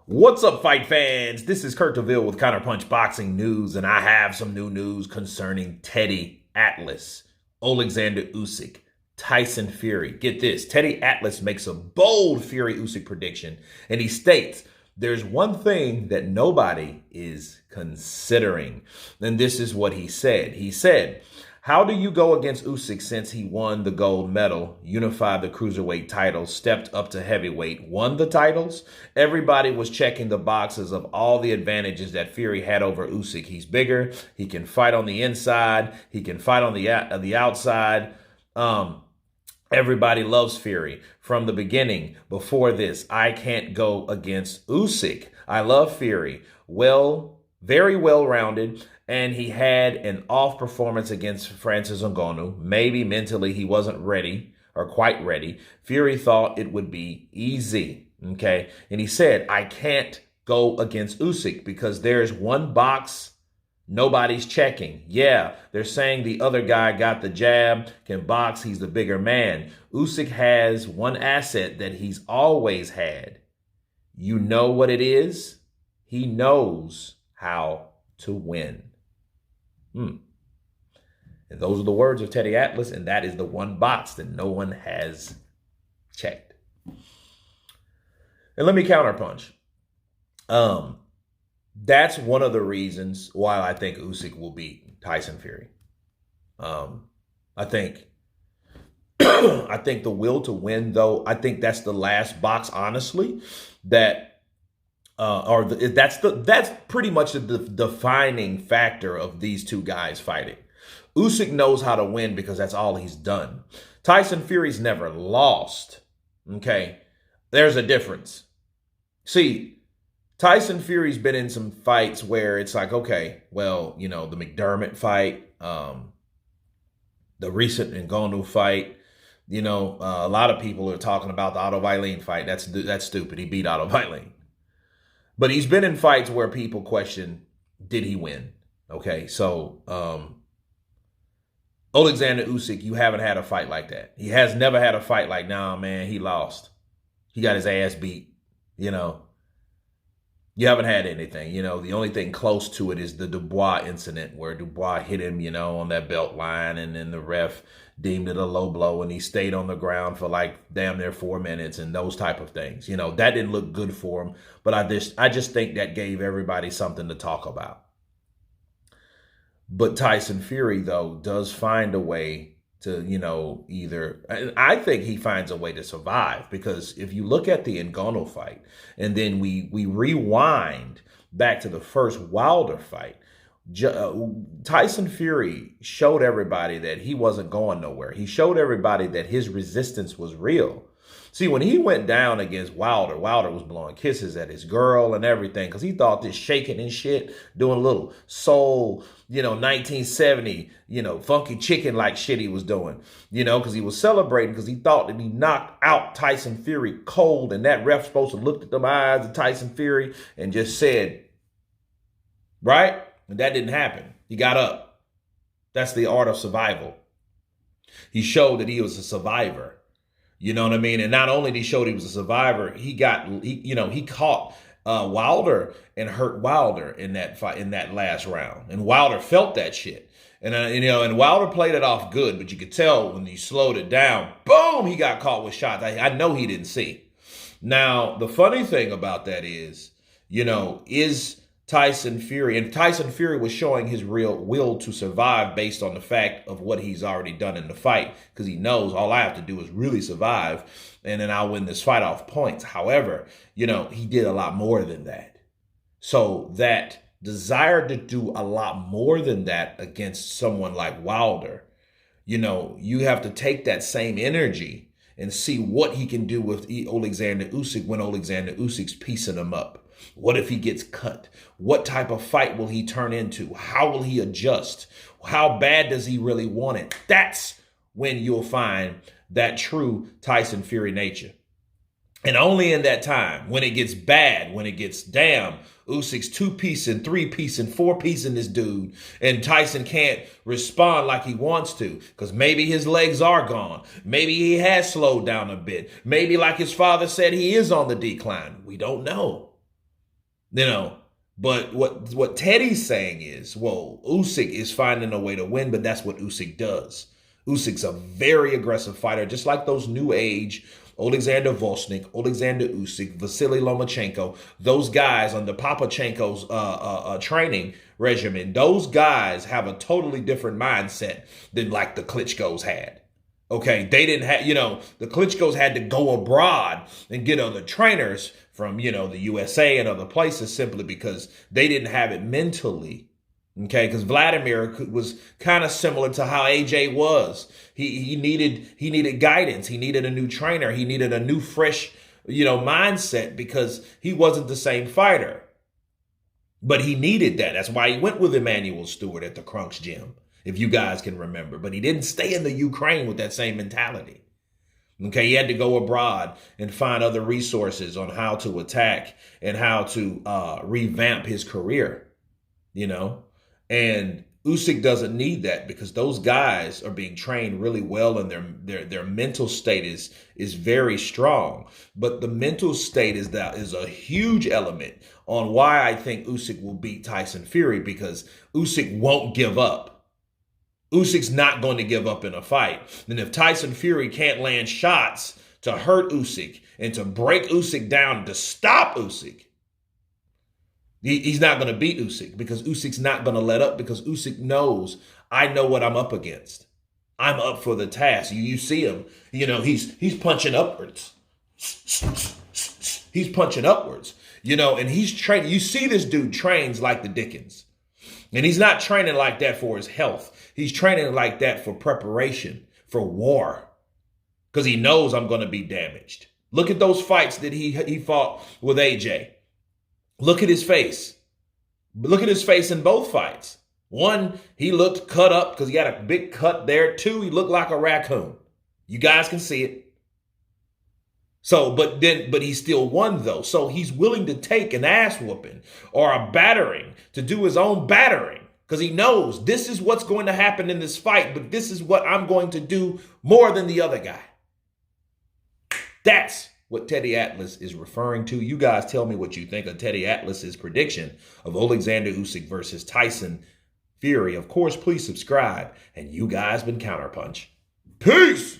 What's up, fight fans? This is Kurt DeVille with Counterpunch Boxing News, and I have some new news concerning Teddy Atlas, Oleksandr Usyk, Tyson Fury. Get this, Teddy Atlas makes a bold Fury Usyk prediction, and he states, there's one thing that nobody is considering. And this is what he said. He said, how do you go against Usyk since he won the gold medal, unified the cruiserweight title, stepped up to heavyweight, won the titles? Everybody was checking the boxes of all the advantages that Fury had over Usyk. He's bigger. He can fight on the inside. He can fight on the outside. Everybody loves Fury from the beginning. Before this, I can't go against Usyk. I love Fury. Very well-rounded, and he had an off performance against Francis Ngannou. Maybe mentally he wasn't ready or quite ready. Fury thought it would be easy, okay? And he said, I can't go against Usyk because there's one box nobody's checking. Yeah, they're saying the other guy got the jab, can box, he's the bigger man. Usyk has one asset that he's always had. You know what it is? He knows how to win. And those are the words of Teddy Atlas, and that is the one box that no one has checked. And let me counterpunch. That's one of the reasons why I think Usyk will beat Tyson Fury. I think the will to win, though, I think that's the last box, honestly, that's pretty much the defining factor of these two guys fighting. Usyk knows how to win because that's all he's done. Tyson Fury's never lost. Okay, there's a difference. See, Tyson Fury's been in some fights where it's like, okay, well, you know, the McDermott fight, the recent Ngannou fight. You know, a lot of people are talking about the Otto Wallin fight. That's stupid. He beat Otto Wallin. But he's been in fights where people question, did he win? Okay, so Oleksandr Usyk, you haven't had a fight like that. He has never had a fight like, nah, man, he lost. He got his ass beat, you know. You haven't had anything, you know. The only thing close to it is the Dubois incident where Dubois hit him, you know, on that belt line, and then the ref deemed it a low blow, and he stayed on the ground for like damn near 4 minutes and those type of things. You know, that didn't look good for him, but I just think that gave everybody something to talk about. But Tyson Fury, though, does find a way to, you know, I think he finds a way to survive, because if you look at the Ngannou fight and then we rewind back to the first Wilder fight, Tyson Fury showed everybody that he wasn't going nowhere. He showed everybody that his resistance was real. See, when he went down against Wilder, Wilder was blowing kisses at his girl and everything because he thought this shaking and shit, doing a little soul, you know, 1970, you know, funky chicken like shit he was doing, you know, because he was celebrating because he thought that he knocked out Tyson Fury cold, and that ref supposed to look at the eyes of Tyson Fury and just said, right? And that didn't happen. He got up. That's the art of survival. He showed that he was a survivor. You know what I mean? And not only did he show he was a survivor, he caught Wilder and hurt Wilder in that fight, in that last round. And Wilder felt that shit. And and Wilder played it off good, but you could tell when he slowed it down, boom, he got caught with shots. I know he didn't see. Now, the funny thing about that is, you know, is Tyson Fury was showing his real will to survive based on the fact of what he's already done in the fight, because he knows all I have to do is really survive, and then I'll win this fight off points. However, you know, he did a lot more than that. So that desire to do a lot more than that against someone like Wilder, you know, you have to take that same energy and see what he can do with Oleksandr Usyk when Oleksandr Usyk's piecing him up. What if he gets cut? What type of fight will he turn into? How will he adjust? How bad does he really want it? That's when you'll find that true Tyson Fury nature. And only in that time, when it gets bad, when it gets damn, Usyk's 2-piecing, 3-piecing, 4-piecing this dude, and Tyson can't respond like he wants to, because maybe his legs are gone. Maybe he has slowed down a bit. Maybe, like his father said, he is on the decline. We don't know. You know, but what Teddy's saying is, well, Usyk is finding a way to win, but that's what Usyk does. Usyk's a very aggressive fighter, just like those new age Oleksandr Volsnik, Oleksandr Usyk, Vasily Lomachenko, those guys under Papachenko's training regimen. Those guys have a totally different mindset than like the Klitschko's had. Okay, they didn't have, the Klitschko's had to go abroad and get other trainers from, the USA and other places simply because they didn't have it mentally. Okay, because Vladimir was kind of similar to how AJ was. He needed guidance. He needed a new trainer. He needed a new, fresh, mindset because he wasn't the same fighter. But he needed that. That's why he went with Emmanuel Stewart at the Crunks gym, if you guys can remember. But he didn't stay in the Ukraine with that same mentality. Okay, he had to go abroad and find other resources on how to attack and how to revamp his career, And Usyk doesn't need that because those guys are being trained really well and their mental state is very strong. But the mental state is a huge element on why I think Usyk will beat Tyson Fury, because Usyk won't give up. Usyk's not going to give up in a fight. And if Tyson Fury can't land shots to hurt Usyk and to break Usyk down, to stop Usyk, he's not going to beat Usyk, because Usyk's not going to let up, because Usyk knows, I know what I'm up against. I'm up for the task. You see him, he's punching upwards. He's punching upwards, and he's training. You see this dude trains like the Dickens. And he's not training like that for his health. He's training like that for preparation, for war, because he knows I'm going to be damaged. Look at those fights that he fought with AJ. Look at his face. Look at his face in both fights. One, he looked cut up because he had a big cut there. Two, he looked like a raccoon. You guys can see it. So, but he still won though. So he's willing to take an ass whooping or a battering to do his own battering, because he knows this is what's going to happen in this fight, but this is what I'm going to do more than the other guy. That's what Teddy Atlas is referring to. You guys tell me what you think of Teddy Atlas's prediction of Oleksandr Usyk versus Tyson Fury. Of course, please subscribe. And you guys been Counterpunch. Peace!